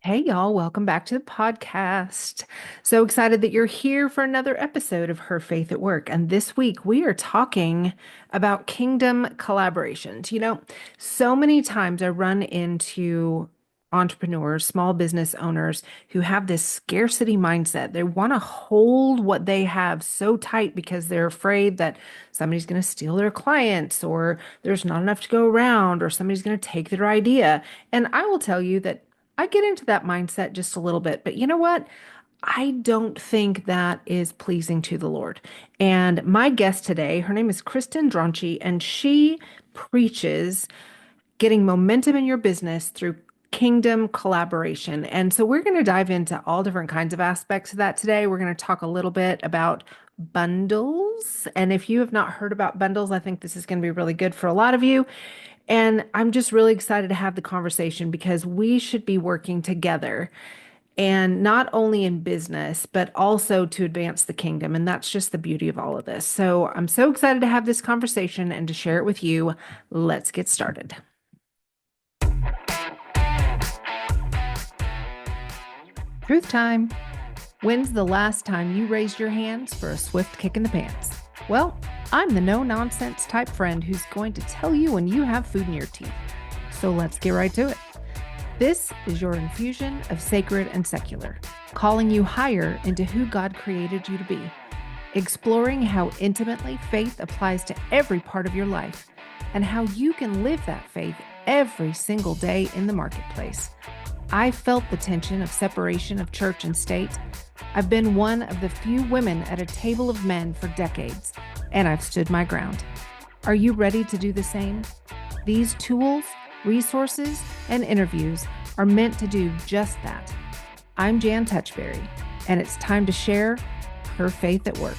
Hey, y'all, welcome back to the podcast. So excited that you're here for another episode of Her Faith at Work. And this week we are talking about kingdom collaborations. So many times I run into entrepreneurs, small business owners who have this scarcity mindset. They want to hold what they have so tight because they're afraid that somebody's going to steal their clients, or there's not enough to go around, or somebody's going to take their idea. And I will tell you that I get into that mindset just a little bit, but you know what? I don't think that is pleasing to the Lord. And my guest today, her name is Kristin Dronchi, and she preaches getting momentum in your business through kingdom collaboration. And so we're going to dive into all different kinds of aspects of that today. We're going to talk a little bit about bundles. And if you have not heard about bundles, I think this is going to be really good for a lot of you. And I'm just really excited to have the conversation because we should be working together, and not only in business, but also to advance the kingdom. And that's just the beauty of all of this. So I'm so excited to have this conversation and to share it with you. Let's get started. Truth time. When's the last time you raised your hands for a swift kick in the pants? Well, I'm the no-nonsense type friend who's going to tell you when you have food in your teeth. So let's get right to it. This is your infusion of sacred and secular, calling you higher into who God created you to be, exploring how intimately faith applies to every part of your life, and how you can live that faith every single day in the marketplace. I felt the tension of separation of church and state. I've been one of the few women at a table of men for decades, and I've stood my ground. Are you ready to do the same? These tools, resources, and interviews are meant to do just that. I'm Jan Touchberry, and it's time to share her faith at work.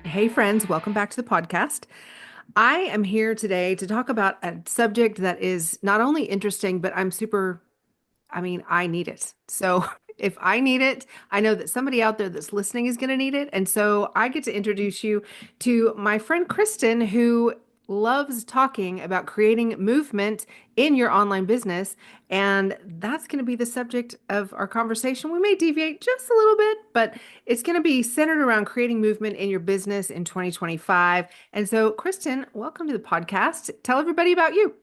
Hey, friends, welcome back to the podcast. I am here today to talk about a subject that is not only interesting, but I need it. So if I need it, I know that somebody out there that's listening is going to need it. And so I get to introduce you to my friend Kristin, who loves talking about creating movement in your online business. And that's going to be the subject of our conversation. We may deviate just a little bit, but it's going to be centered around creating movement in your business in 2025. And so, Kristin, welcome to the podcast. Tell everybody about you.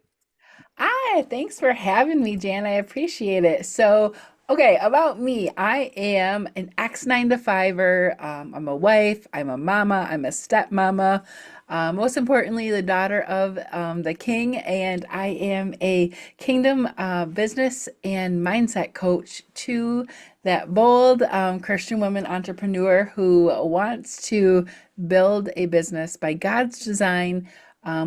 Hi, thanks for having me, Jan. I appreciate it. Okay, about me, I am an ex 9 to 5er. I'm a wife, I'm a mama, I'm a stepmama. Most importantly, the daughter of the king, and I am a kingdom business and mindset coach to that bold Christian woman entrepreneur who wants to build a business by God's design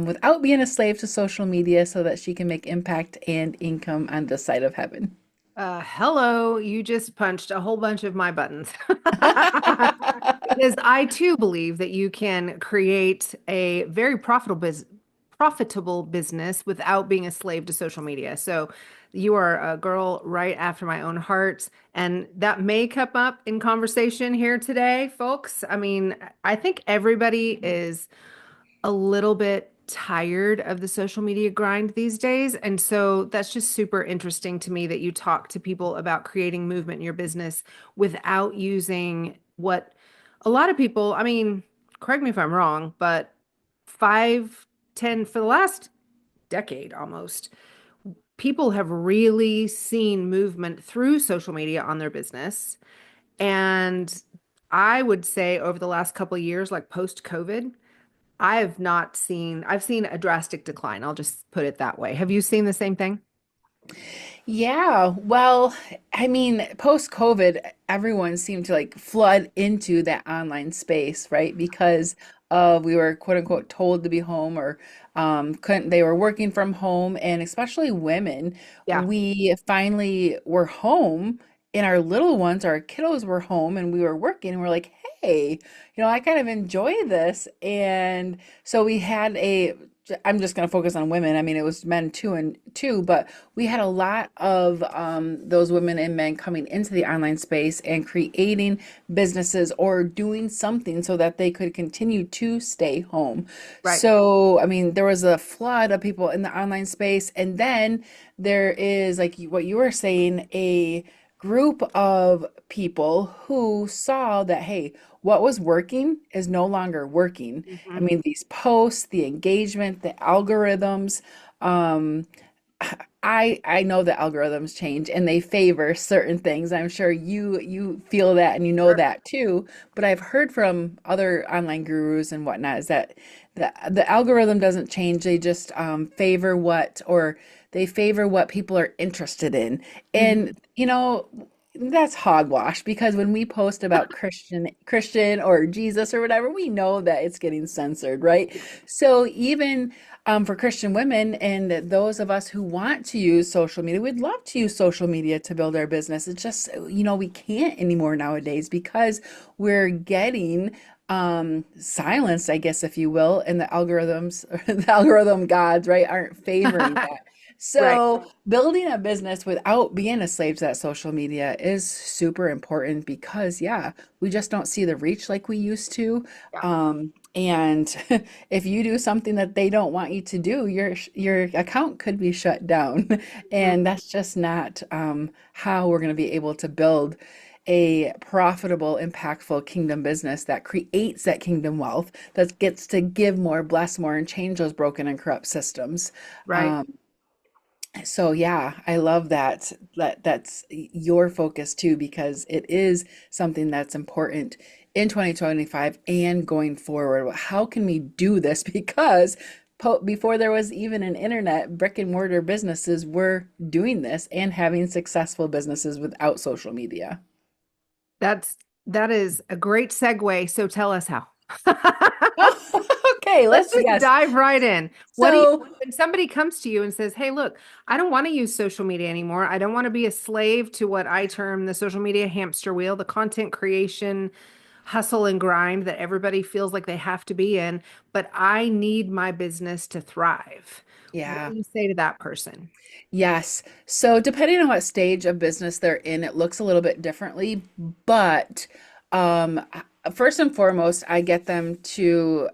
without being a slave to social media so that she can make impact and income on this side of heaven. Hello, you just punched a whole bunch of my buttons. Because I too believe that you can create a very profitable business without being a slave to social media. So you are a girl right after my own heart. And that may come up in conversation here today, folks. I mean, I think everybody is a little bit tired of the social media grind these days. And so that's just super interesting to me that you talk to people about creating movement in your business without using what a lot of people, I mean, correct me if I'm wrong, but 5, 10, for the last decade almost, people have really seen movement through social media on their business. And I would say over the last couple of years, like post COVID, I've seen a drastic decline. I'll just put it that way. Have you seen the same thing? Yeah, well, I mean, post-COVID, everyone seemed to like flood into that online space, right? Because we were quote unquote told to be home or couldn't they were working from home, and especially women, Yeah. we finally were home and our little ones, our kiddos were home and we were working and we're like, hey, I kind of enjoy this. And so we had a I'm just going to focus on women. I mean, it was men too, but we had a lot of those women and men coming into the online space and creating businesses or doing something so that they could continue to stay home. Right. So, I mean, there was a flood of people in the online space, and then there is, like what you were saying, a group of people who saw that, hey, what was working is no longer working. I Hmm. mean, these posts, the engagement, the algorithms, um, I know the algorithms change and they favor certain things. I'm sure you feel that and you know that too. But I've heard from other online gurus and whatnot is that the algorithm doesn't change. They just favor what or they favor what people are interested in. Hmm. And that's hogwash because when we post about Christian or Jesus or whatever, we know that it's getting censored, right? So even for Christian women and those of us who want to use social media, we'd love to use social media to build our business. It's just, we can't anymore nowadays because we're getting silenced, I guess, if you will, and the algorithms, the algorithm gods, right, aren't favoring that. Right. So, building a business without being a slave to that social media is super important because, yeah, we just don't see the reach like we used to. Yeah. And if you do something that they don't want you to do, your account could be shut down, Mhm. and that's just not how we're going to be able to build a profitable, impactful kingdom business that creates that kingdom wealth that gets to give more, bless more, and change those broken and corrupt systems. Right. Um, so yeah, I love that's your focus too because it is something that's important in 2025 and going forward. How can we do this? Because before there was even an internet, brick and mortar businesses were doing this and having successful businesses without social media. That's that is a great segue. So tell us how. Okay, Let's let's just yes. dive right in. What do you, So when somebody comes to you and says, "Hey, look, I don't want to use social media anymore. I don't want to be a slave to what I term the social media hamster wheel, the content creation hustle and grind that everybody feels like they have to be in, but I need my business to thrive." What yeah. do you say to that person? Yes. So depending on what stage of business they're in, it looks a little bit differently. But first and foremost, I get them to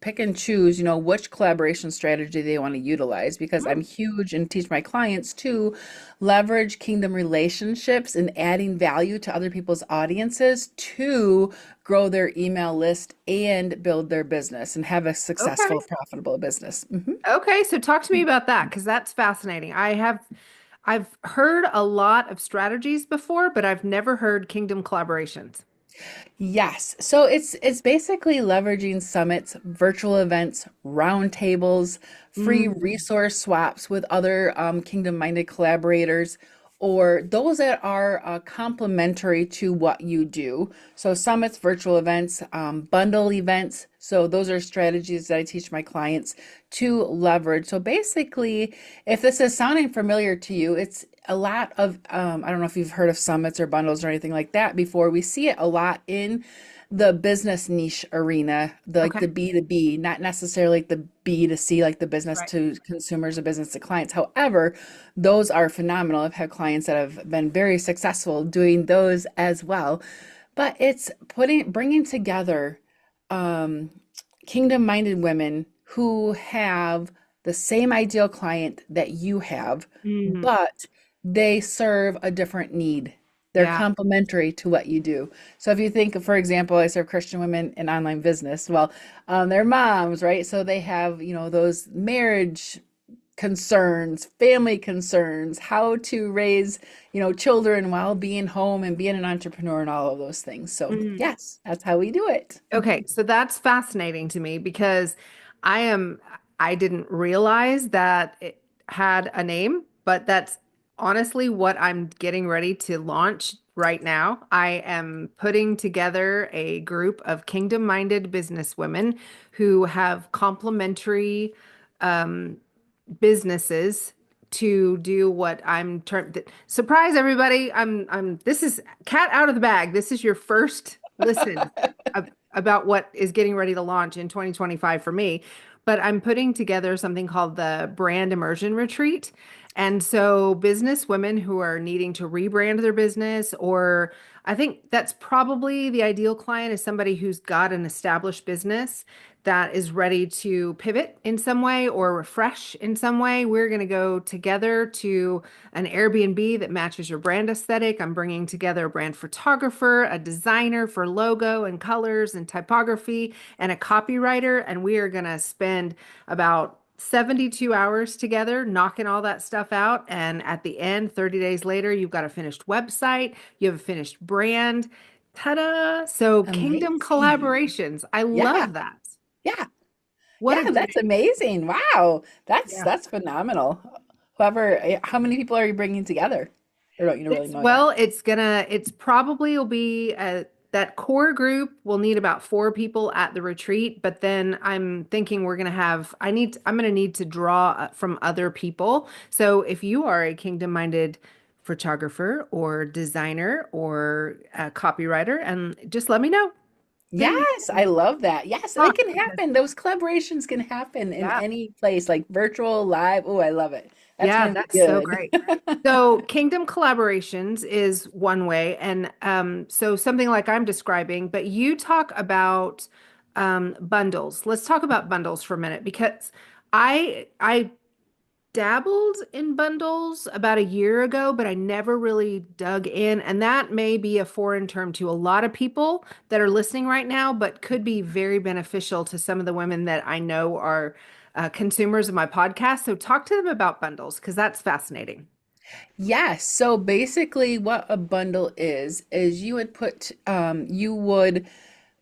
pick and choose, which collaboration strategy they want to utilize because I'm Mm. huge and teach my clients to leverage kingdom relationships and adding value to other people's audiences to grow their email list and build their business and have a Okay. successful, profitable business. Mhm. Okay, so talk to me about that because that's fascinating. I've heard a lot of strategies before, but I've never heard kingdom collaborations. Yes. So it's basically leveraging summits, virtual events, roundtables, free Mm, resource swaps with other kingdom-minded collaborators, or those that are complementary to what you do. So summits, virtual events, bundle events. So those are strategies that I teach my clients to leverage. So basically, if this is sounding familiar to you, it's a lot of I don't know if you've heard of summits or bundles or anything like that before. We see it a lot in the business niche arena, like okay. the B2B, not necessarily like the B2C, like the business Right. to consumers or business to clients. However, those are phenomenal. I've had clients that have been very successful doing those as well. But it's bringing together um, kingdom-minded women who have the same ideal client that you have, Mm, but they serve a different need. They're yeah. complementary to what you do. So if you think, for example, I serve Christian women in online business. Well, they're moms, right? So they have, those marriage concerns, family concerns, how to raise, children while being home and being an entrepreneur and all of those things. So Mm. yes, that's how we do it. Okay, so that's fascinating to me because I am I didn't realize that it had a name, but that's honestly what I'm getting ready to launch right now. I am putting together a group of kingdom-minded businesswomen who have complementary um, businesses to do what I'm trying. Surprise, everybody! I'm. This is cat out of the bag. This is your first listen about what is getting ready to launch in 2025 for me. but I'm putting together something called the Brand Immersion Retreat. And so, business women who are needing to rebrand their business, or I think that's probably the ideal client is somebody who's got an established business that is ready to pivot in some way or refresh in some way. We're going to go together to an Airbnb that matches your brand aesthetic. I'm bringing together a brand photographer, a designer for logo and colors and typography, and a copywriter. And we are going to spend about 72 hours together, knocking all that stuff out. And at the end, 30 days later, you've got a finished website, you have a finished brand. Ta-da! So, Kingdom Amazing. collaborations. I Yeah. love that. Yeah. What a Yeah, that's great, amazing. Wow. That's yeah. that's phenomenal. Whoever, how many people are you bringing together? Or don't you really It's know yet? well, it's probably will be that core group will need about 4 people at the retreat, but then I'm thinking we're gonna have I'm gonna need to draw from other people. So if you are a kingdom-minded photographer or designer or a copywriter, and just let me know. Hit me. Yes, I love that. Yes, it Talk can because happen. Those collaborations can happen in yeah. any place, like virtual, live. Oh, I love it. That's Yeah, going to be that's so good. great. So, Kingdom collaborations is one way, and so something like I'm describing, but you talk about bundles. Let's talk about bundles for a minute because I dabbled in bundles about a year ago, but I never really dug in, and that may be a foreign term to a lot of people that are listening right now, but could be very beneficial to some of the women that I know are consumers of my podcast. So, talk to them about bundles because that's fascinating. Yes. So basically, what a bundle is you would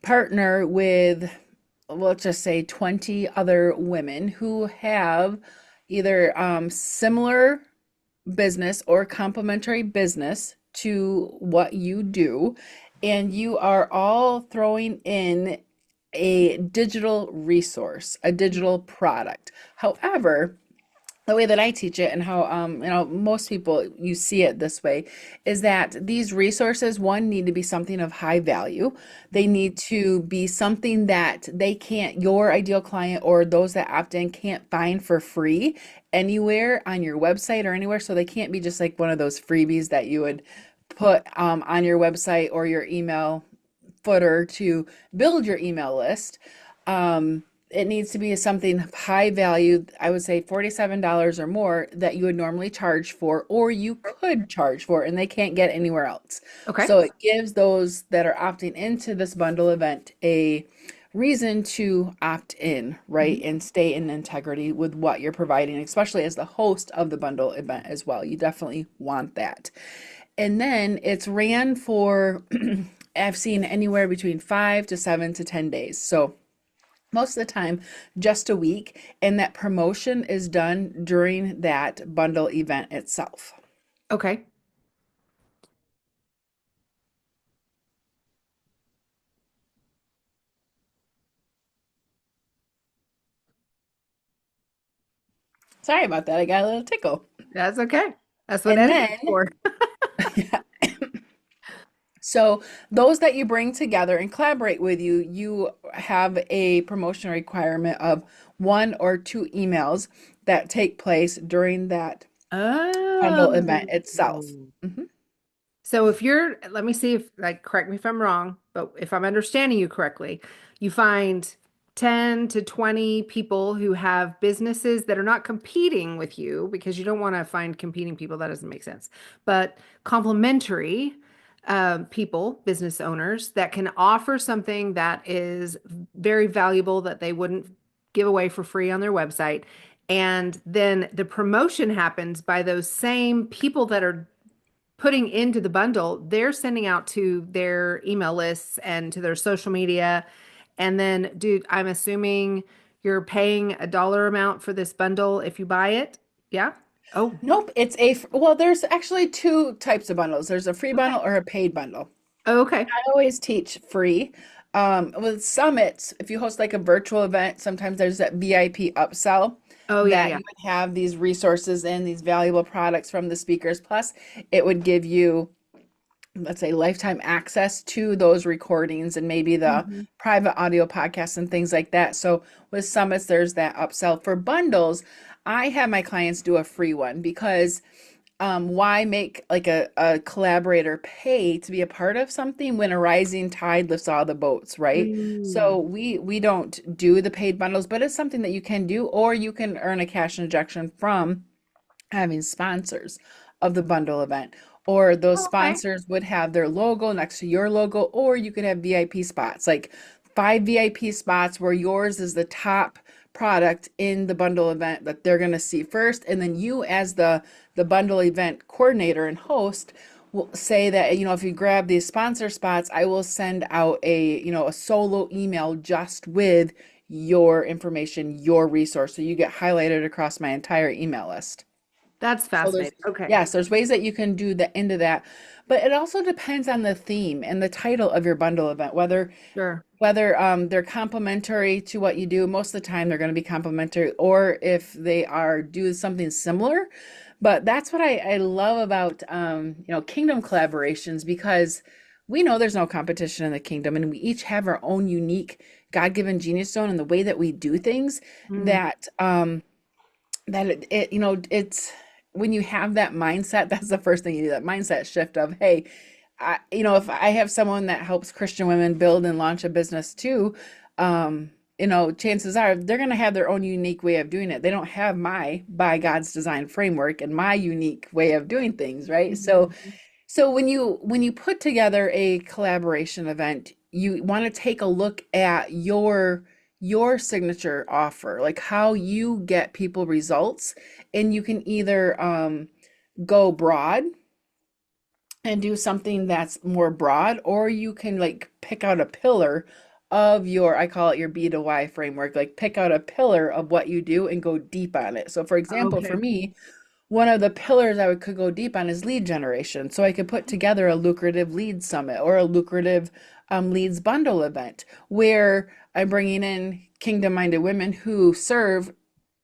partner with, let's just say, 20 other women who have either similar business or complementary business to what you do, and you are all throwing in a digital resource, a digital product. However, the way that I teach it and how most people you see it this way is that these resources one need to be something of high value. They need to be something that they can't your ideal client or those that opt in can't find for free anywhere on your website or anywhere, so they can't be just like one of those freebies that you would put on your website or your email footer to build your email list. It needs to be something high value. I would say $47 or more that you would normally charge for, or you could charge for, and they can't get anywhere else. Okay. So it gives those that are opting into this bundle event a reason to opt in, right? Mhm. And stay in integrity with what you're providing, especially as the host of the bundle event as well. You definitely want that. And then it's ran for, I've seen anywhere between 5 to 7 to 10 days. So most of the time, just a week. And that promotion is done during that bundle event itself. Okay. Sorry about that. I got a little tickle. That's okay. That's what And editing's then, for. so those that you bring together and collaborate with you, you have a promotion requirement of 1 or 2 emails that take place during that bundle event itself. Oh. Mhm. So if you're, let me see if, like, correct me if I'm wrong, but if I'm understanding you correctly, you find 10 to 20 people who have businesses that are not competing with you because you don't want to find competing people. That doesn't make sense. But complementary people, business owners that can offer something that is very valuable that they wouldn't give away for free on their website. And then the promotion happens by those same people that are putting into the bundle, they're sending out to their email lists and to their social media. And then, dude, I'm assuming you're paying a dollar amount for this bundle if you buy it. Yeah. Oh, Nope, well, there's actually 2 types of bundles. There's a free okay. bundle or a paid bundle. Oh, okay. I always teach free. With summits, if you host like a virtual event, sometimes there's that VIP upsell Oh, yeah, that yeah. you would have these resources and these valuable products from the speakers. Plus, it would give you let's say lifetime access to those recordings and maybe the Mhm. private audio podcasts and things like that. So with summits, there's that upsell. For bundles, I have my clients do a free one because why make like a collaborator pay to be a part of something when a rising tide lifts all the boats, right? Mm. So we don't do the paid bundles, but it's something that you can do, or you can earn a cash injection from having sponsors of the bundle event. Or those Oh, okay. sponsors would have their logo next to your logo, or you could have VIP spots, like 5 VIP spots where yours is the top product in the bundle event that they're going to see first. And then you, as the bundle event coordinator and host, will say that, if you grab these sponsor spots, I will send out a solo email just with your information, your resource. So you get highlighted across my entire email list. That's So there's fascinating. Okay. yes, there's ways that you can do the into that, but it also depends on the theme and the title of your bundle event, Sure. whether they're complementary to what you do. Most of the time they're going to be complementary, or if they are do something similar. But that's what I love about kingdom collaborations, because we know there's no competition in the kingdom, and we each have our own unique God-given genius zone and the way that we do things Mm. that it's when you have that mindset, that's the first thing you do, that mindset shift of, hey, if I have someone that helps Christian women build and launch a business too, chances are they're going to have their own unique way of doing it. They don't have my by God's design framework and my unique way of doing things, right? So Mhm. so when you put together a collaboration event, you want to take a look at your signature offer, like how you get people results, and you can either go broad and do something that's more broad, or you can like pick out a pillar of your, I call it your B to Y framework, like pick out a pillar of what you do and go deep on it. So for example, for Okay. me, one of the pillars could go deep on is lead generation. So I could put together a lucrative lead summit or a lucrative leads bundle event where I'm bringing in kingdom-minded women who serve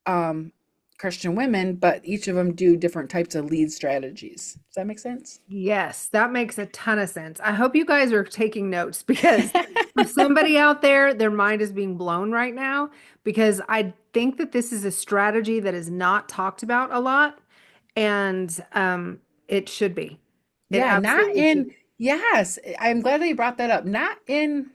um, Christian women, but each of them do different types of lead strategies. Does that make sense? Yes, that makes a ton of sense. I hope you guys are taking notes because for somebody out there, their mind is being blown right now because I think that this is a strategy that is not talked about a lot, and it should be. It Yeah, not absolutely should in, be. yes, I'm glad that you brought that up. Not in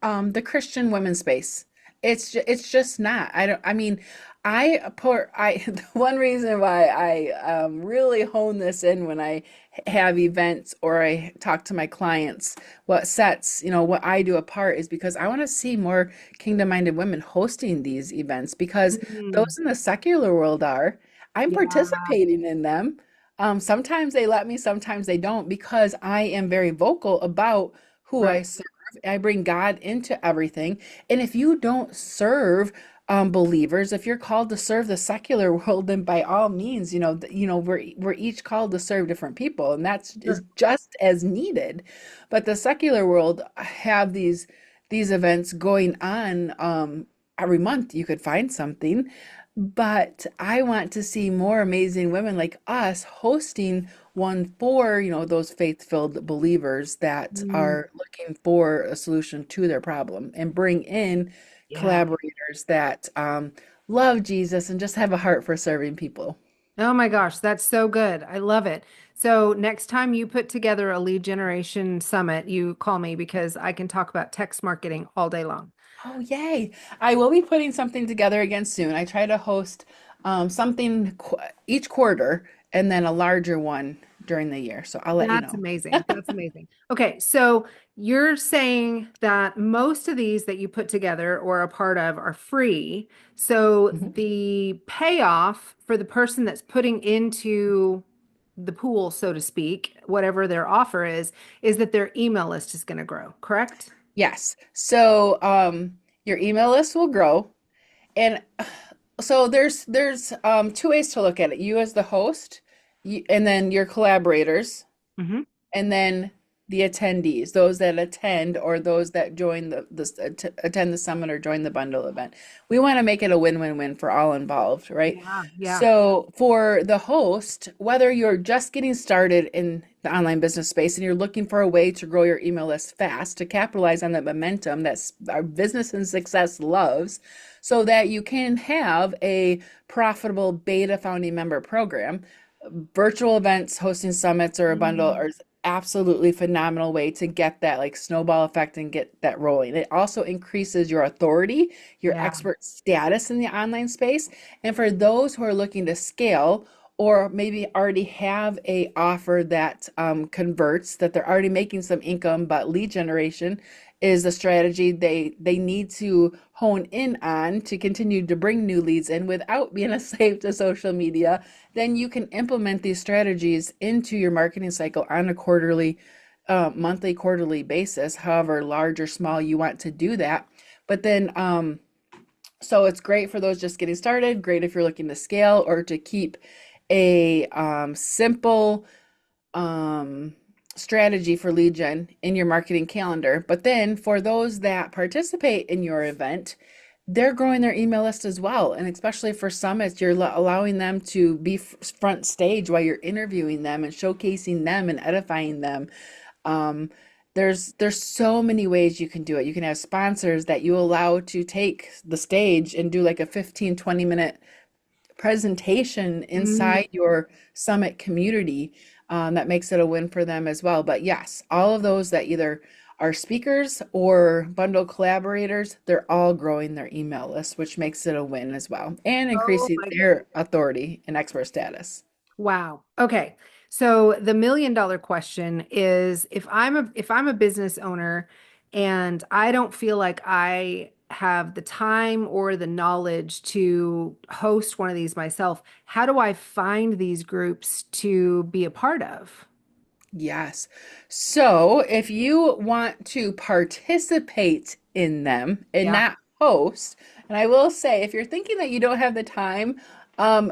the Christian women's space. It's just not. I mean, the one reason why I really hone this in when I have events or I talk to my clients, what sets, what I do apart is because I want to see more kingdom-minded women hosting these events, because Mm, those in the secular world I'm yeah, participating in them. Sometimes they let me, sometimes they don't, because I am very vocal about who I right. serve. I bring God into everything. And if you don't serve believers, if you're called to serve the secular world, then by all means, we're each called to serve different people, and that's is Sure. just as needed. But the secular world have these events going on every month. You could find something, but I want to see more amazing women like us hosting one for, those faith-filled believers that Mm, are looking for a solution to their problem, and bring in yeah. collaborators that love Jesus and just have a heart for serving people. Oh my gosh, that's so good. I love it. So next time you put together a lead generation summit, you call me because I can talk about text marketing all day long. Oh, yay. I will be putting something together again soon. I try to host something each quarter, and then a larger one during the year. So I'll let you That's know. amazing. That's amazing. Okay, so you're saying that most of these that you put together or a part of are free. So Mhm. the payoff for the person that's putting into the pool, so to speak, whatever their offer is that their email list is going to grow, correct? Yes. So your email list will grow. And so there's two ways to look at it. You as the host, and then your collaborators, Hmm. and then the attendees, those that attend or those that join attend the summit or join the bundle event. We want to make it a win-win-win for all involved, right? Yeah, yeah. So for the host, whether you're just getting started in the online business space and you're looking for a way to grow your email list fast to capitalize on that momentum that our business and success loves, so that you can have a profitable beta founding member program, virtual events, hosting summits or a bundle Mm, are absolutely phenomenal way to get that like snowball effect and get that rolling. It also increases your authority, your yeah. expert status in the online space. And for those who are looking to scale or maybe already have a offer that converts, that they're already making some income, but lead generation is a strategy they need to hone in on to continue to bring new leads in without being a slave to social media, then you can implement these strategies into your marketing cycle on a quarterly, monthly, quarterly basis, however large or small you want to do that. But then, so it's great for those just getting started, great if you're looking to scale or to keep a simple strategy for lead gen in your marketing calendar. But then for those that participate in your event, they're growing their email list as well. And especially for summits, you're allowing them to be front stage while you're interviewing them and showcasing them and edifying them. Um, there's so many ways you can do it. You can have sponsors that you allow to take the stage and do like a 15-20 minute presentation Mm. inside your summit community, that makes it a win for them as well. But yes, all of those that either are speakers or bundle collaborators, they're all growing their email list, which makes it a win as well and Oh increasing my their authority and expert status. Wow. Okay. So the $1 million question is if I'm a business owner and I don't feel like I have the time or the knowledge to host one of these myself, how do I find these groups to be a part of? Yes. So if you want to participate in them and Yeah. not host, and I will say, if you're thinking that you don't have the time,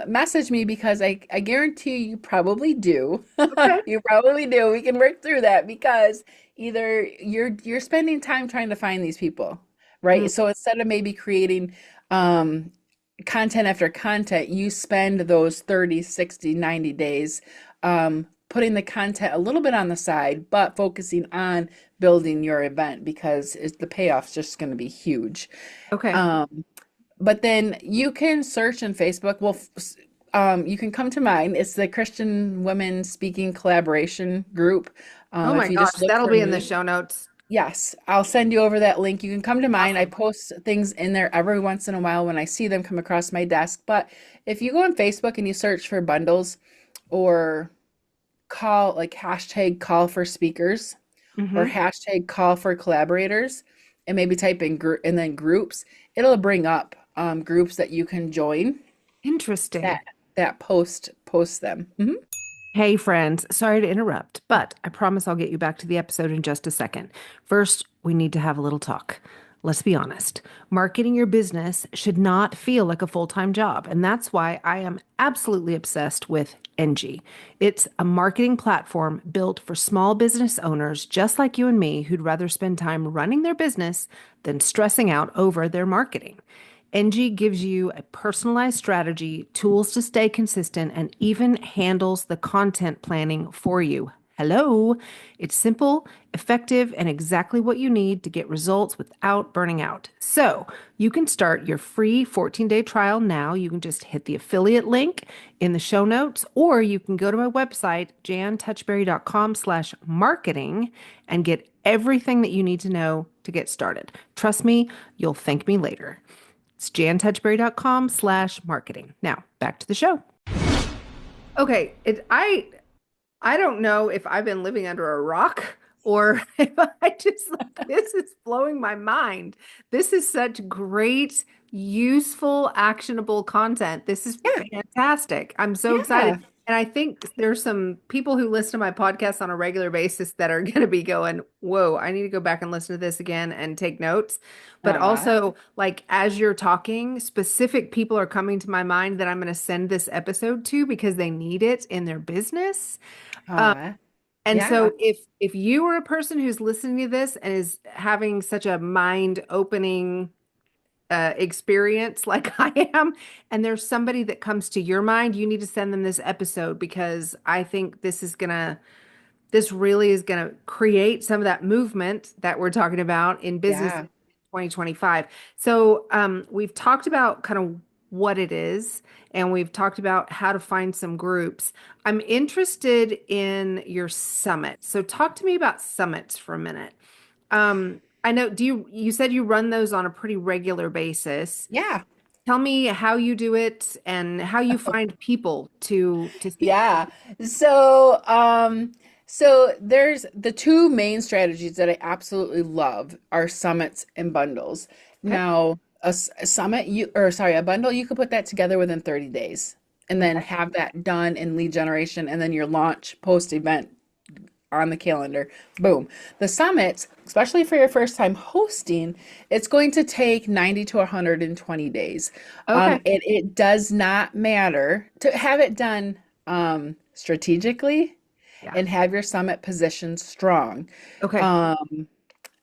message me because I guarantee you probably do. Okay. You probably do. We can work through that because either you're spending time trying to find these people, Mm. right? So instead of maybe creating um content after content, you spend those 30, 60, 90 days putting the content a little bit on the side, but focusing on building your event because the payoff's just going to be huge. Okay. Um, but then you can search in Facebook. Well, you can come to mine. It's the Christian Women Speaking Collaboration Group. Oh If my you gosh, just look that'll for be in the me, show notes. yes, I'll send you over that link. You can come to mine. I Awesome. post things in there every once in a while when I see them come across my desk. But if you go on Facebook and you search for bundles or call like hashtag call for speakers or Hmm. hashtag call for collaborators and maybe type in group and then groups, it'll bring up groups that you can join that Interesting. post them. Mhm. Hey, friends, sorry to interrupt, but I promise I'll get you back to the episode in just a second. First, we need to have a little talk. Let's be honest. Marketing your business should not feel like a full-time job, and that's why I am absolutely obsessed with NG. It's a marketing platform built for small business owners just like you and me who'd rather spend time running their business than stressing out over their marketing. NG gives you a personalized strategy, tools to stay consistent, and even handles the content planning for you. Hello. It's simple, effective, and exactly what you need to get results without burning out. So you can start your free 14-day trial now. You can just hit the affiliate link in the show notes, or you can go to my website, jantouchberry.com/marketing, and get everything that you need to know to get started. Trust me, you'll thank me later. It's jantouchberry.com/marketing. Now, back to the show. Okay, I don't know if I've been living under a rock or if I just like this is blowing my mind. This is such great, useful, actionable content. This is Yeah, fantastic. I'm so excited. yeah. And I think there's some people who listen to my podcast on a regular basis that are going to be going, whoa, I need to go back and listen to this again and take notes. But Aw, also, like, as you're talking, specific people are coming to my mind that I'm going to send this episode to because they need it in their business. Um, aw. And Yeah. so if you are a person who's listening to this and is having such a mind opening experience like I am, and there's somebody that comes to your mind, you need to send them this episode because I think this really is going to create some of that movement that we're talking about in business in Yeah. 2025. So, we've talked about kind of what it is, and we've talked about how to find some groups. I'm interested in your summit. So, talk to me about summits for a minute. I know, you said you run those on a pretty regular basis. Yeah. Tell me how you do it and how you find people to speak to. Yeah. So, so there's the two main strategies that I absolutely love are summits and bundles. Okay. Now, a summit a bundle, you could put that together within 30 days and then Okay. have that done in lead generation and then your launch post event on the calendar. Boom. The summits, especially for your first time hosting, it's going to take 90 to 120 days. Okay. It does not matter to have it done strategically Yeah. and have your summit position strong. Okay. Um,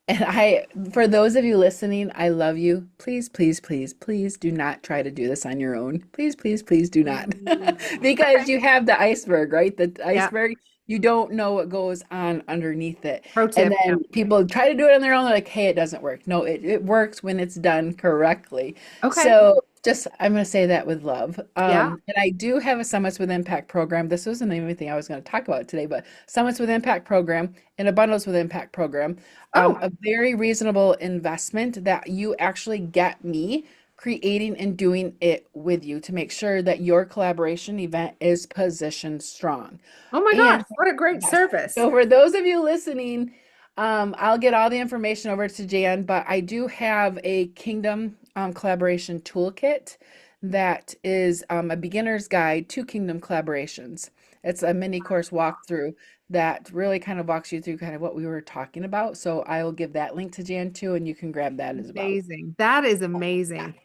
and for those of you listening, I love you. Please, please, please, please do not try to do this on your own. Please, please, please do not. Mm, Because okay. you have the iceberg, right? The Yeah. iceberg, you don't know what goes on underneath it. Pro And tip. Yeah. then people try to do it on their own. They're like, hey, it doesn't work. No, it works when it's done correctly. Okay. So just, I'm going to say that with love. Yeah. And I do have a Summits with Impact program. This wasn't even anything I was going to talk about today, but Summits with Impact program and a Bundles with Impact program. Oh, A very reasonable investment that you actually get me creating and doing it with you to make sure that your collaboration event is positioned strong. oh my gosh, And what a great yes, service. so for those of you listening, I'll get all the information over to Jan, but I do have a Kingdom collaboration toolkit that is a beginner's guide to Kingdom collaborations. It's a mini course walkthrough that really kind of walks you through kind of what we were talking about. So I will give that link to Jan too, and you can grab that as well. Amazing. That is Yeah. amazing.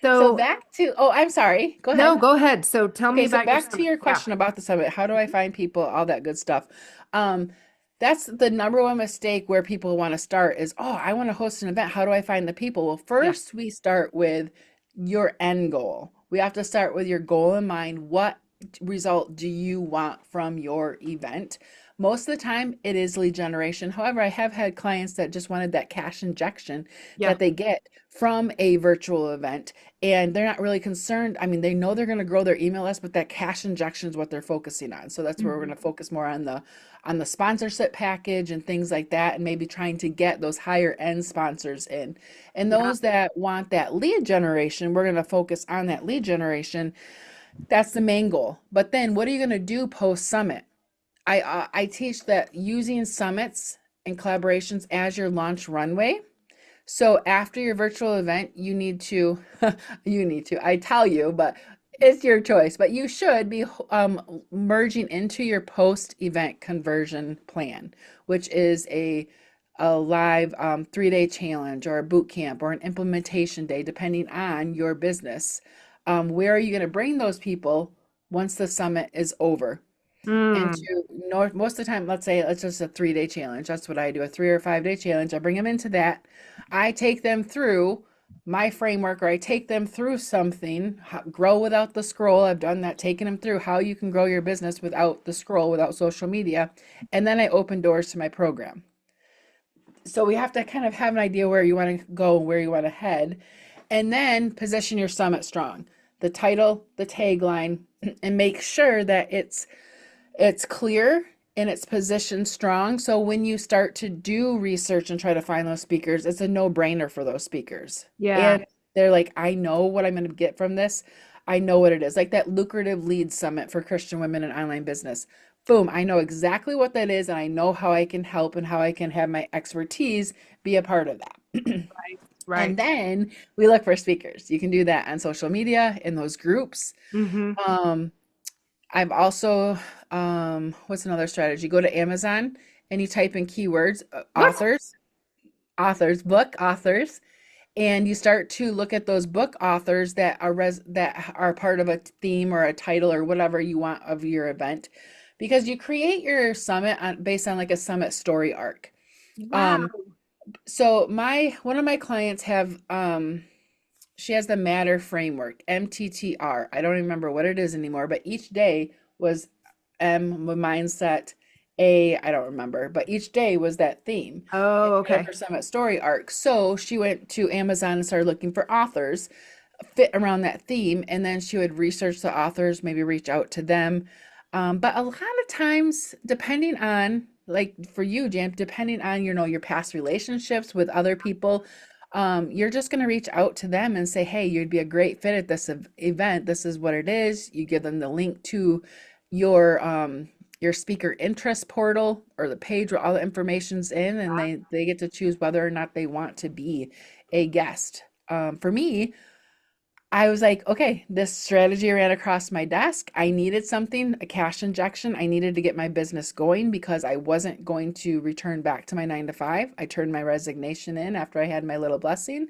So So, back to, oh, I'm sorry. Go no, ahead. go ahead. So tell me Okay, so about your back to summit. your Yeah. question about the summit. How do I find people? All that good stuff. Um, that's the number one mistake where people want to start is, oh, I want to host an event. How do I find the people? Well, Yeah. first we start with your end goal. We have to start with your goal in mind. What result do you want from your event? Most of the time, it is lead generation. However, I have had clients that just wanted that cash injection Yeah. that they get from a virtual event, and they're not really concerned. I mean, they know they're going to grow their email list, but that cash injection is what they're focusing on. So that's where we're Mhm. going to focus more on the sponsorship package and things like that, and maybe trying to get those higher end sponsors in. And Yeah. those that want that lead generation, we're going to focus on that lead generation. That's the main goal. But then, what are you going to do post summit? I teach that using summits and collaborations as your launch runway. So after your virtual event, you need to, I tell you, but it's your choice, but you should be merging into your post-event conversion plan, which is a live 3-day challenge or a boot camp or an implementation day, depending on your business. Where are you going to bring those people once the summit is over? Mm. Into north most of the time, let's say it's just a 3-day challenge. That's what I do, a 3 or 5 day challenge. I bring them into that. I take them through my framework, or I take them through something, grow without the scroll. I've done that, taking them through how you can grow your business without the scroll, without social media. And then I open doors to my program. So we have to kind of have an idea where you want to go, where you want to head, and then position your summit strong. The title, the tagline, and make sure that it's clear and it's positioned strong. So when you start to do research and try to find those speakers, it's a no-brainer for those speakers. Yeah. And they're like, I know what I'm going to get from this. I know what it is. Like that lucrative lead summit for Christian women in online business. Boom, I know exactly what that is, and I know how I can help and how I can have my expertise be a part of that. Right. And Right. then we look for speakers. You can do that on social media in those groups. Mm-hmm. Um, I've also, what's another strategy? Go to Amazon and you type in keywords, What? book authors, and you start to look at those book authors that are part of a theme or a title or whatever you want of your event, because you create your summit based on like a summit story arc. Wow. Um, so my one of my clients have she has the matter framework, MTTR. I don't remember what it is anymore, but each day was M mindset, A, I don't remember, but each day was that theme. Oh, And part of okay. her summit story arc. So she went to Amazon and started looking for authors fit around that theme, and then she would research the authors, maybe reach out to them. But a lot of times, depending on, like for you, Jan, depending on your past relationships with other people, you're just going to reach out to them and say, hey, you'd be a great fit at this event. This is what it is. You give them the link to your speaker interest portal or the page where all the information's in, and they get to choose whether or not they want to be a guest. For me, I was like, okay, this strategy ran across my desk. I needed something, a cash injection. I needed to get my business going because I wasn't going to return back to my 9 to 5. I turned my resignation in after I had my little blessing.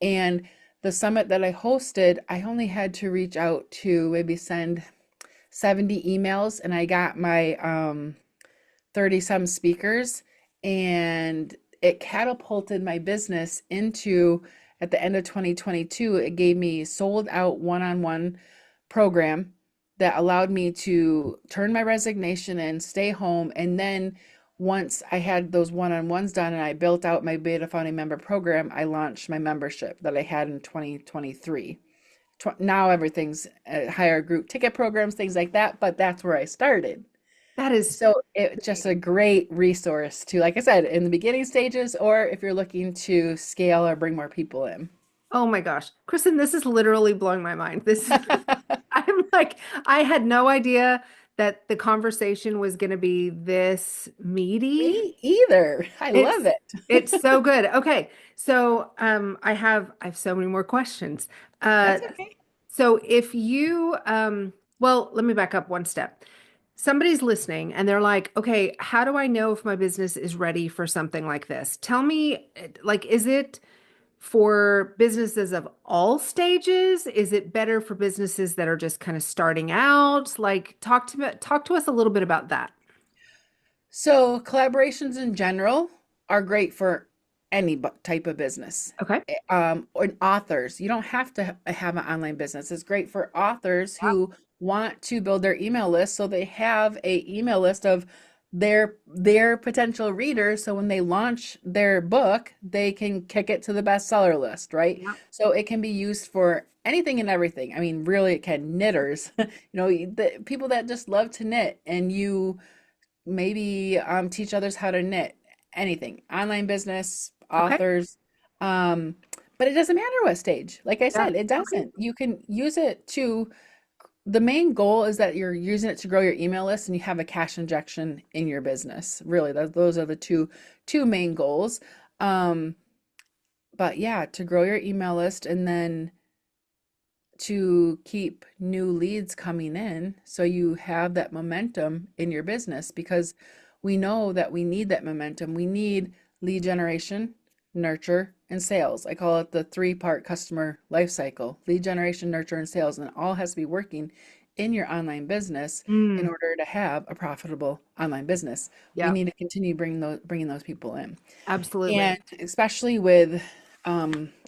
And the summit that I hosted, I only had to reach out to maybe send 70 emails, and I got my 30 some speakers, and it catapulted my business into, at the end of 2022, it gave me sold out one-on-one program that allowed me to turn my resignation in, stay home, and then once I had those one-on-ones done and I built out my beta founding member program, I launched my membership that I had in 2023. Now everything's higher group ticket programs, things like that, but that's where I started. That is So it's just a great resource to, like I said, in the beginning stages, or if you're looking to scale or bring more people in. Oh my gosh. Kristen, this is literally blowing my mind. I'm like, I had no idea that the conversation was going to be this meaty. Me either. I love It's it. it's so good. Okay. So, I have so many more questions. Uh, That's okay. so if you well, let me back up one step. Somebody's listening and they're like, "Okay, how do I know if my business is ready for something like this?" Tell me, like, is it for businesses of all stages? Is it better for businesses that are just kind of starting out? Like, talk to us a little bit about that. So collaborations in general are great for any type of business. Okay. Or authors. You don't have to have an online business. It's great for authors who want to build their email list so they have a email list of their potential readers, so when they launch their book, they can kick it to the bestseller list, right? Yeah. So it can be used for anything and everything. I mean, really, it can. Knitters, the people that just love to knit, and you maybe teach others how to knit, anything, online business, Okay. authors. Um, but it doesn't matter what stage. Like I Yeah. said, it Okay. doesn't. You can use it to, the main goal is that you're using it to grow your email list and you have a cash injection in your business. Really, those are the two main goals. Um, but yeah, to grow your email list and then to keep new leads coming in so you have that momentum in your business, because we know that we need that momentum. We need lead generation, nurture, and sales. I call it the three-part customer life cycle: lead generation, nurture, and sales. And it all has to be working in your online business in Mm, order to have a profitable online business. We yeah, need to continue bringing those people in. absolutely. And especially with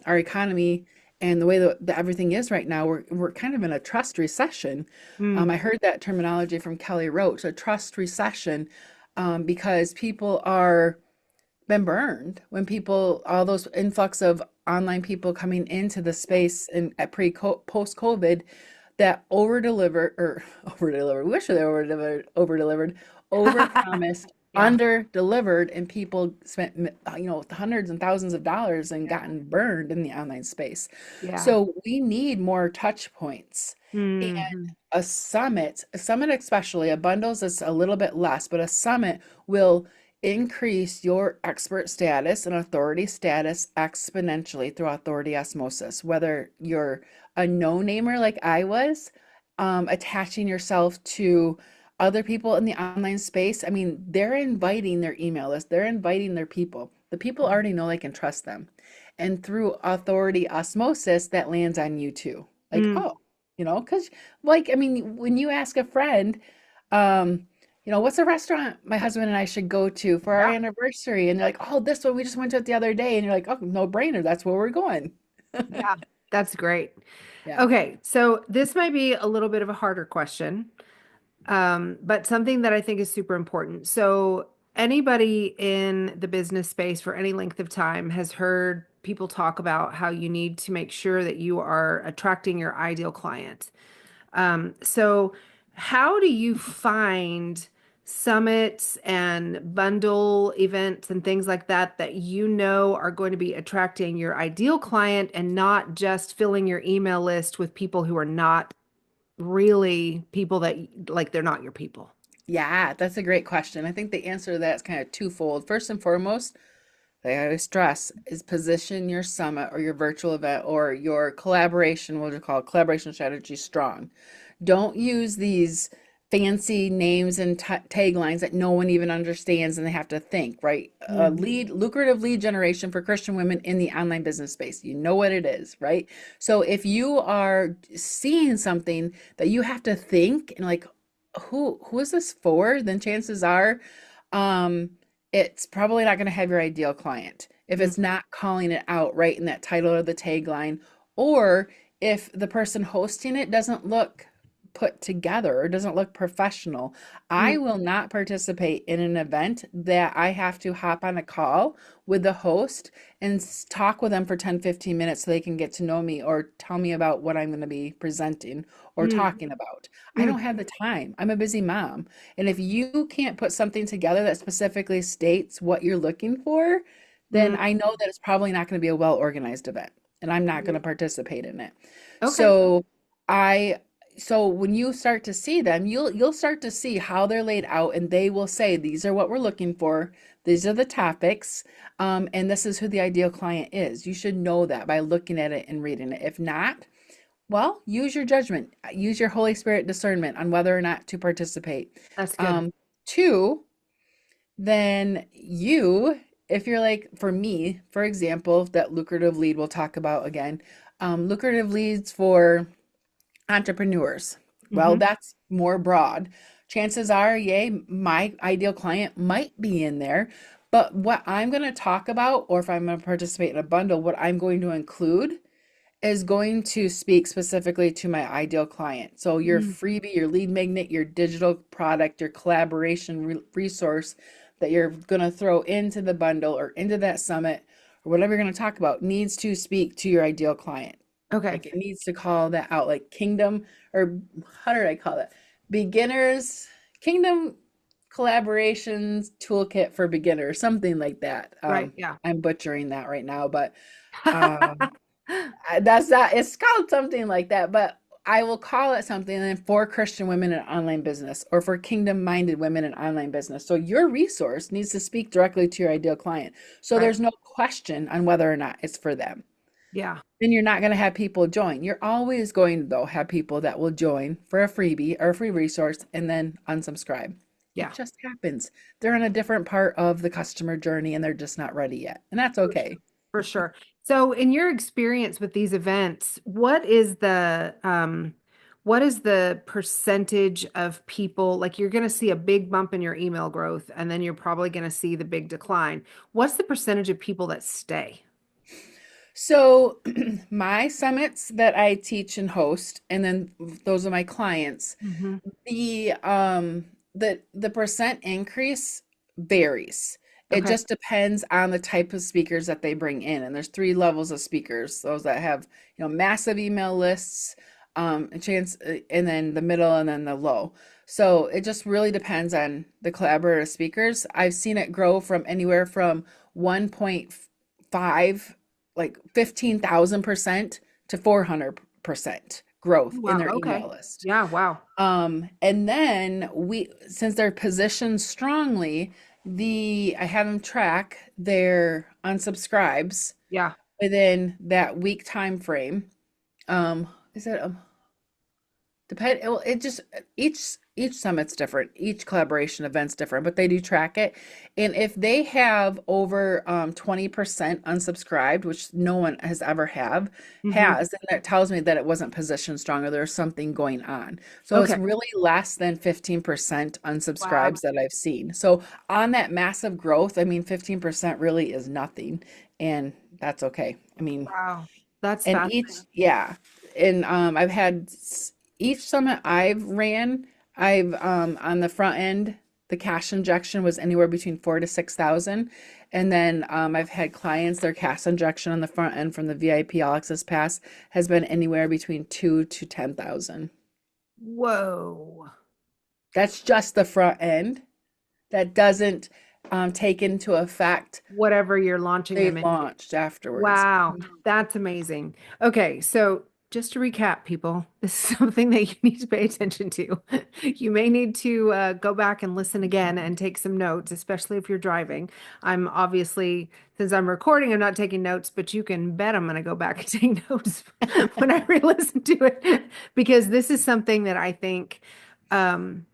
our economy and the way that everything is right now, we're kind of in a trust recession. Mm, I heard that terminology from Kelly Roach, a trust recession, because people are been burned when people, all those influx of online people coming into the space and at post COVID, that over deliver or over deliver. We wish they over delivered, over promised, yeah, under delivered, and people spent hundreds and thousands of dollars and yeah, gotten burned in the online space. yeah. So we need more touch points. And Hmm. a summit especially, a bundles is a little bit less, but a summit will increase your expert status and authority status exponentially through authority osmosis. Whether you're a no-namer like I was, attaching yourself to other people in the online space. I mean, they're inviting their email list, they're inviting their people. The people already know they can trust them. And through authority osmosis, that lands on you too. Like, Mm, oh, because, like, I mean, when you ask a friend, um, what's a restaurant my husband and I should go to for our Yeah. anniversary? And they're like, oh, this one, we just went to it the other day. And you're like, oh, no brainer. That's where we're going. Yeah. That's great. Yeah. Okay, so this might be a little bit of a harder question, but something that I think is super important. So, anybody in the business space for any length of time has heard people talk about how you need to make sure that you are attracting your ideal client. So how do you find summits and bundle events and things like that that you know are going to be attracting your ideal client and not just filling your email list with people who are not really people that like they're not your people? Yeah, that's a great question. I think the answer to that is kind of twofold. First and foremost, like I always stress, is position your summit or your virtual event or your collaboration, what we call collaboration strategy, strong. Don't use these fancy names and taglines that no one even understands and they have to think, right? Lucrative lead generation for Christian women in the online business space. You know what it is, right? So if you are seeing something that you have to think and like, who is this for? Then chances are, um, it's probably not going to have your ideal client if it's Mhm. not calling it out right in that title or the tagline, or if the person hosting it doesn't look put together or doesn't look professional. I Mm, will not participate in an event that I have to hop on a call with the host and talk with them for 10, 15 minutes so they can get to know me or tell me about what I'm going to be presenting or mm, talking about. I don't mm, have the time. I'm a busy mom. And if you can't put something together that specifically states what you're looking for, then mm, I know that it's probably not going to be a well-organized event and I'm not going mm. to participate in it. Okay. So I so when you start to see them, you'll start to see how they're laid out and they will say these are what we're looking for. These are the topics. And this is who the ideal client is. You should know that by looking at it and reading it. If not, well, use your judgment, use your Holy Spirit discernment on whether or not to participate. That's good. Um, Two, then if you're like, for me, for example, that lucrative lead we'll talk about again, lucrative leads for entrepreneurs. Well, Hmm. that's more broad. Chances are, yay, my ideal client might be in there. But what I'm going to talk about, or if I'm going to participate in a bundle, what I'm going to include is going to speak specifically to my ideal client. So your Mm, freebie, your lead magnet, your digital product, your collaboration resource that you're going to throw into the bundle or into that summit or whatever you're going to talk about needs to speak to your ideal client. okay. Like it needs to call that out, like kingdom, or how did I call it? Beginners, kingdom collaborations toolkit for beginners, something like that. Right. Yeah. I'm butchering that right now, but um, that's not, it's called something like that, but I will call it something then for Christian women in online business or for kingdom minded women in online business. So your resource needs to speak directly to your ideal client. So Right. there's no question on whether or not it's for them. Yeah. Then you're not going to have people join. You're always going to, though, have people that will join for a freebie or a free resource and then unsubscribe. It Yeah. just happens. They're in a different part of the customer journey and they're just not ready yet. And that's For sure. okay. For sure. So, in your experience with these events, what is the percentage of people like you're going to see a big bump in your email growth and then you're probably going to see the big decline. What's the percentage of people that stay? So, my summits that I teach and host, and then those are my clients, Hmm. the percent increase varies. It Okay. just depends on the type of speakers that they bring in. And there's three levels of speakers. Those that have, massive email lists, a chance, and then the middle and then the low. So it just really depends on the collaborative speakers. I've seen it grow from anywhere from 1.5, like 15,000% to 400% growth in Wow. their Okay. email list. Yeah. Wow. And then since they're positioned strongly, I have them track their unsubscribes Yeah. within that week time frame. Is it Well, it just each summit's different, each collaboration event's different, but they do track it. And if they have over 20% unsubscribed, which no one has ever Hmm. then that tells me that it wasn't positioned strong or there's something going on. So it's Okay. really less than 15% Wow. unsubscribes that I've seen. So on that massive growth, I mean 15% really is nothing, and that's okay. I mean, Wow. That's and fascinating. yeah, and I've had each summit I've ran, I've on the front end, the cash injection was anywhere between 4 to 6 thousand, and then I've had clients their cash injection on the front end from the VIP All Access Pass has been anywhere between 2 to 10 thousand. Whoa. That's just the front end. That doesn't take into effect Whatever you're launching they them into. launched afterwards. Wow, that's amazing. Okay, so just to recap, people, this is something that you need to pay attention to. You may need to go back and listen again and take some notes, especially if you're driving. I'm obviously, since I'm recording, I'm not taking notes, but you can bet I'm going to go back and take notes when I re-listen to it because this is something that I think. Um,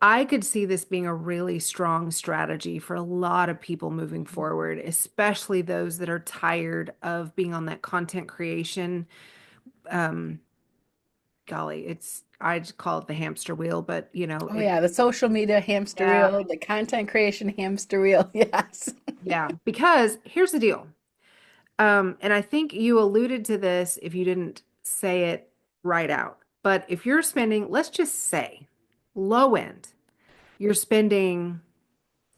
I could see this being a really strong strategy for a lot of people moving forward, especially those that are tired of being on that content creation. Um, Golly, I just call it the hamster wheel, but Oh yeah, the social media hamster yeah, wheel, the content creation hamster wheel. Yes. yeah, because here's the deal. And I think you alluded to this if you didn't say it right out. But if you're spending, let's just say, low end, you're spending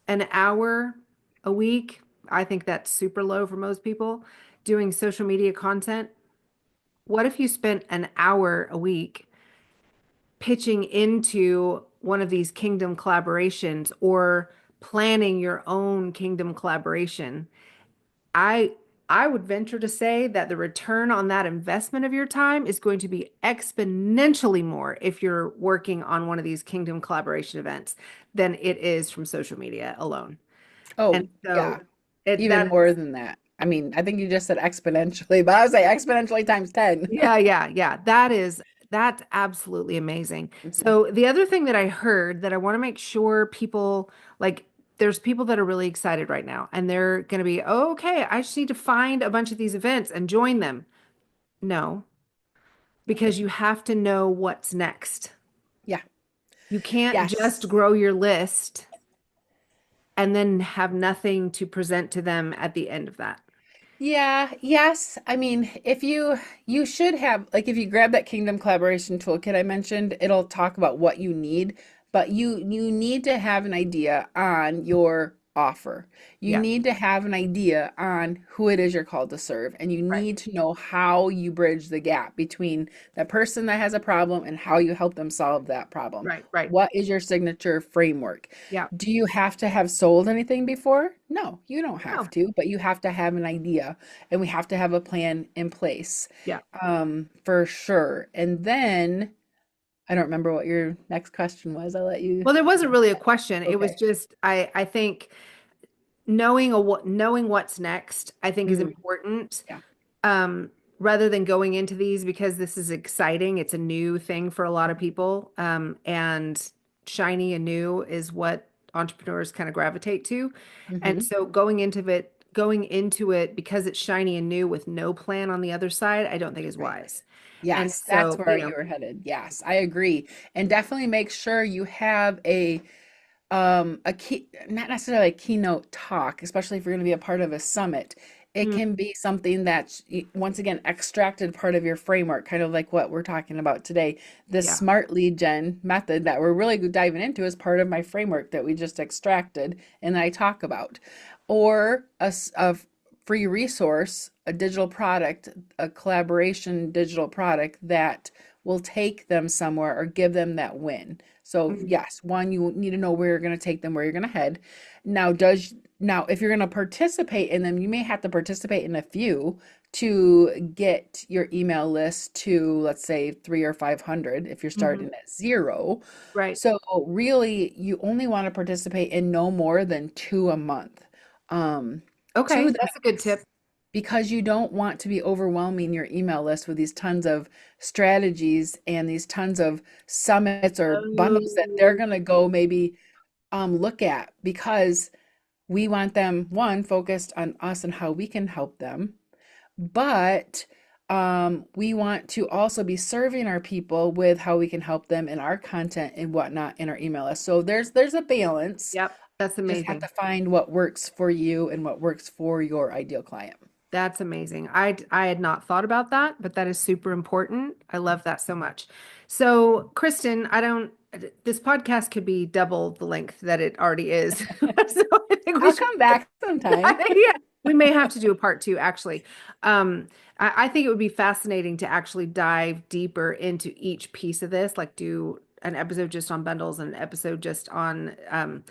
an hour a week. I think that's super low for most people doing social media content. What if you spent an hour a week pitching into one of these kingdom collaborations or planning your own kingdom collaboration? I I would venture to say that the return on that investment of your time is going to be exponentially more if you're working on one of these kingdom collaboration events than it is from social media alone. And Oh, so yeah. it Even that more than that. I mean, I think you just said exponentially, but I was like exponentially times 10. yeah, that's absolutely amazing. Mhm. So the other thing that I heard that I want to make sure people like there's people that are really excited right now and they're going to be, oh, okay, I just need to find a bunch of these events and join them. No, because you have to know what's next. Yeah. You can't just Yes. grow your list and then have nothing to present to them at the end of that. Yeah, yes. I mean, if you should have like if you grab that Kingdom collaboration toolkit I mentioned, it'll talk about what you need, but you need to have an idea on your offer. You Yeah, need to have an idea on who it is you're called to serve, and you right, need to know how you bridge the gap between that person that has a problem and how you help them solve that problem. right. What is your signature framework? Yeah. Do you have to have sold anything before? No, you don't have No. to, but you have to have an idea and we have to have a plan in place, Yeah. for sure. And then I don't remember what your next question was. I'll let you. Well, there wasn't really a question. It was Okay. just I think knowing what's next, I think is Mhm. important. Yeah. Um, rather than going into these because this is exciting. It's a new thing for a lot of people. And shiny and new is what entrepreneurs kind of gravitate to. And Hmm. so going into it because it's shiny and new with no plan on the other side, I don't think is Right. wise. And Yes, that's so, where you were headed. Yes, I agree. And definitely make sure you have a key, not necessarily a keynote talk, especially if you're going to be a part of a summit. It mm, can be something that's once again extracted part of your framework, kind of like what we're talking about today. This yeah. smart lead gen method that we're really diving into is part of my framework that we just extracted and I talk about. Or a free resource, a digital product, a collaboration digital product that will take them somewhere or give them that win. So Mhm. yes, one, you need to know where you're going to take them, where you're going to head. Now if you're going to participate in them, you may have to participate in a few to get your email list to, let's say, 3 or 500 if you're Mhm. starting at zero. Right. So really, you only want to participate in no more than two a month. Um, Okay, Two, the that's a good max. tip. because you don't want to be overwhelming your email list with these tons of strategies and these tons of summits or bundles that they're Oh, going to go maybe look at, because we want them, one, focused on us and how we can help them, but we want to also be serving our people with how we can help them in our content and whatnot in our email list. So there's a balance. yep. That's You just have to amazing. find what works for you and what works for your ideal client. That's amazing. I had not thought about that, but that is super important. I love that so much. So, Kristen, I don't, this podcast could be double the length that it already is. So I think we I'll should, come back I sometime. think, yeah, we may have to do a part two, actually. I think it would be fascinating to actually dive deeper into each piece of this, like do an episode just on bundles and an episode just on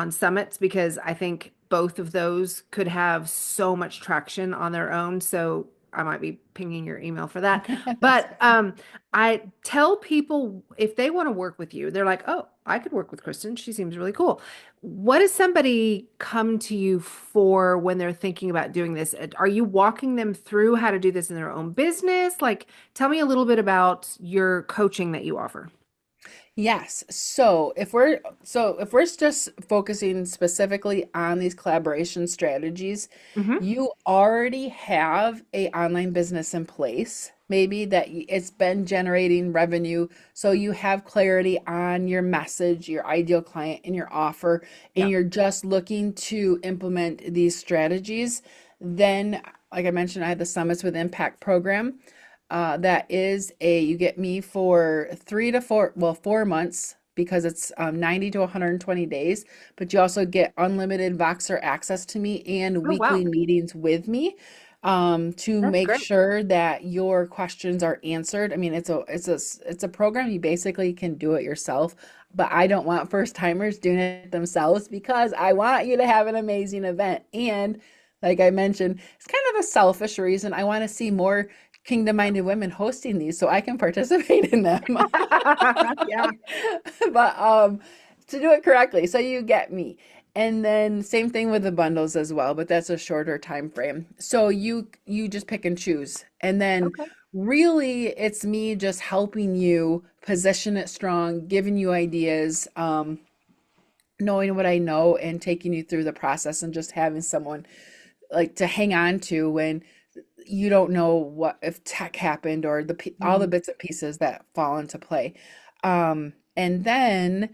summits, because I think both of those could have so much traction on their own. So I might be pinging your email for that. That's But fine. I tell people if they want to work with you, they're like, oh, I could work with Kristen. She seems really cool. What does somebody come to you for when they're thinking about doing this? Are you walking them through how to do this in their own business? Like, tell me a little bit about your coaching that you offer. Yes. So if we're just focusing specifically on these collaboration strategies, Hmm. you already have a online business in place, maybe that it's been generating revenue, so you have clarity on your message, your ideal client, and your offer, and Yeah. you're just looking to implement these strategies. Then, like I mentioned, I had the Summits with Impact program. That is you get me for 3 to 4, well, 4 months, because it's 90 to 120 days, but you also get unlimited Voxer access to me and Oh, wow. weekly meetings with me, to That's make great. sure that your questions are answered. I mean, it's a program you basically can do it yourself, but I don't want first timers doing it themselves, because I want you to have an amazing event. And like I mentioned, it's kind of a selfish reason. I want to see more kingdom-minded women hosting these so I can participate in them. Yeah. But to do it correctly, so you get me. And then same thing with the bundles as well, but that's a shorter time frame. So you just pick and choose. And then Okay. really it's me just helping you position it strong, giving you ideas, knowing what I know and taking you through the process, and just having someone like to hang on to when you don't know what if tech happened, or all the Mm. bits and pieces that fall into play. And then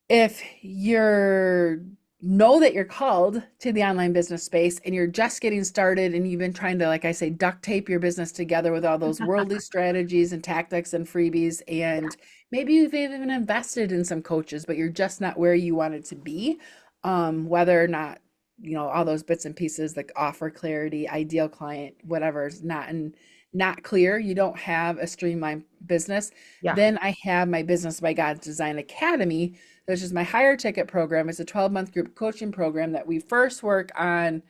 if you're know that you're called to the online business space and you're just getting started, and you've been trying to, like I say, duct tape your business together with all those worldly strategies and tactics and freebies, and maybe you've even invested in some coaches, but you're just not where you wanted to be, whether or not, all those bits and pieces like offer clarity, ideal client, whatever is not clear, you don't have a streamlined business, Yeah. then I have my Business by God's Design Academy. This is my higher ticket program. It's a 12-month group coaching program that we first work on,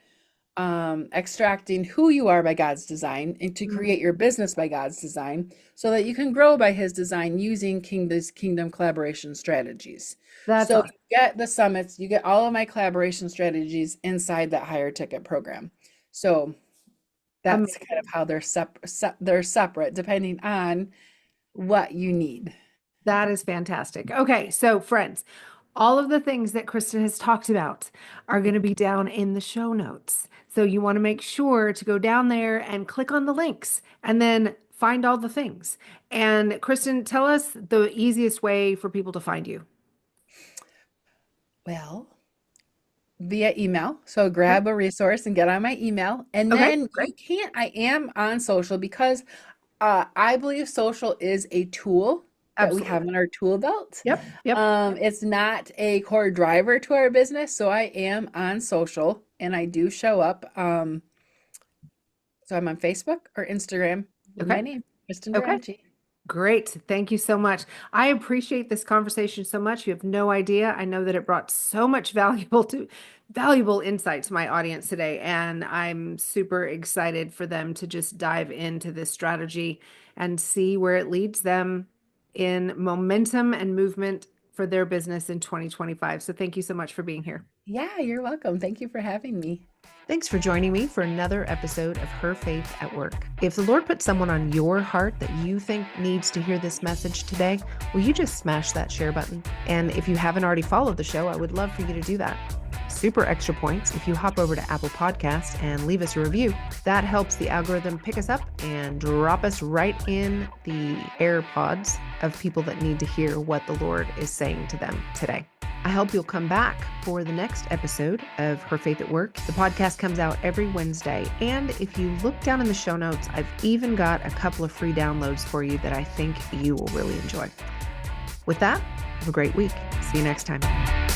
extracting who you are by God's design and to Mm. create your business by God's design, so that you can grow by His design using kingdom collaboration strategies. That's So awesome. you get the summits, you get all of my collaboration strategies inside that higher ticket program. So that's kind of Amazing. how they're separate depending on what you need. That is fantastic. Okay, so friends, all of the things that Kristen has talked about are going to be down in the show notes. So you want to make sure to go down there and click on the links and then find all the things. And Kristen, tell us the easiest way for people to find you. Well, via email. So Okay. grab a resource and get on my email. And Okay, then great. I am on social, because I believe social is a tool that we have Absolutely. in our tool belt. Yep. Yep. It's not a core driver to our business. So I am on social and I do show up. So I'm on Facebook or Instagram with Okay. my name, Kristin Okay. Dronchi. Great. Thank you so much. I appreciate this conversation so much. You have no idea. I know that it brought so much valuable insight to my audience today, and I'm super excited for them to just dive into this strategy and see where it leads them in momentum and movement for their business in 2025. So thank you so much for being here. Yeah, you're welcome. Thank you for having me. Thanks for joining me for another episode of Her Faith at Work. If the Lord put someone on your heart that you think needs to hear this message today, will you just smash that share button? And if you haven't already followed the show, I would love for you to do that. Super extra points if you hop over to Apple Podcasts and leave us a review. That helps the algorithm pick us up and drop us right in the AirPods of people that need to hear what the Lord is saying to them today. I hope you'll come back for the next episode of Her Faith at Work. The podcast comes out every Wednesday. And if you look down in the show notes, I've even got a couple of free downloads for you that I think you will really enjoy. With that, have a great week. See you next time.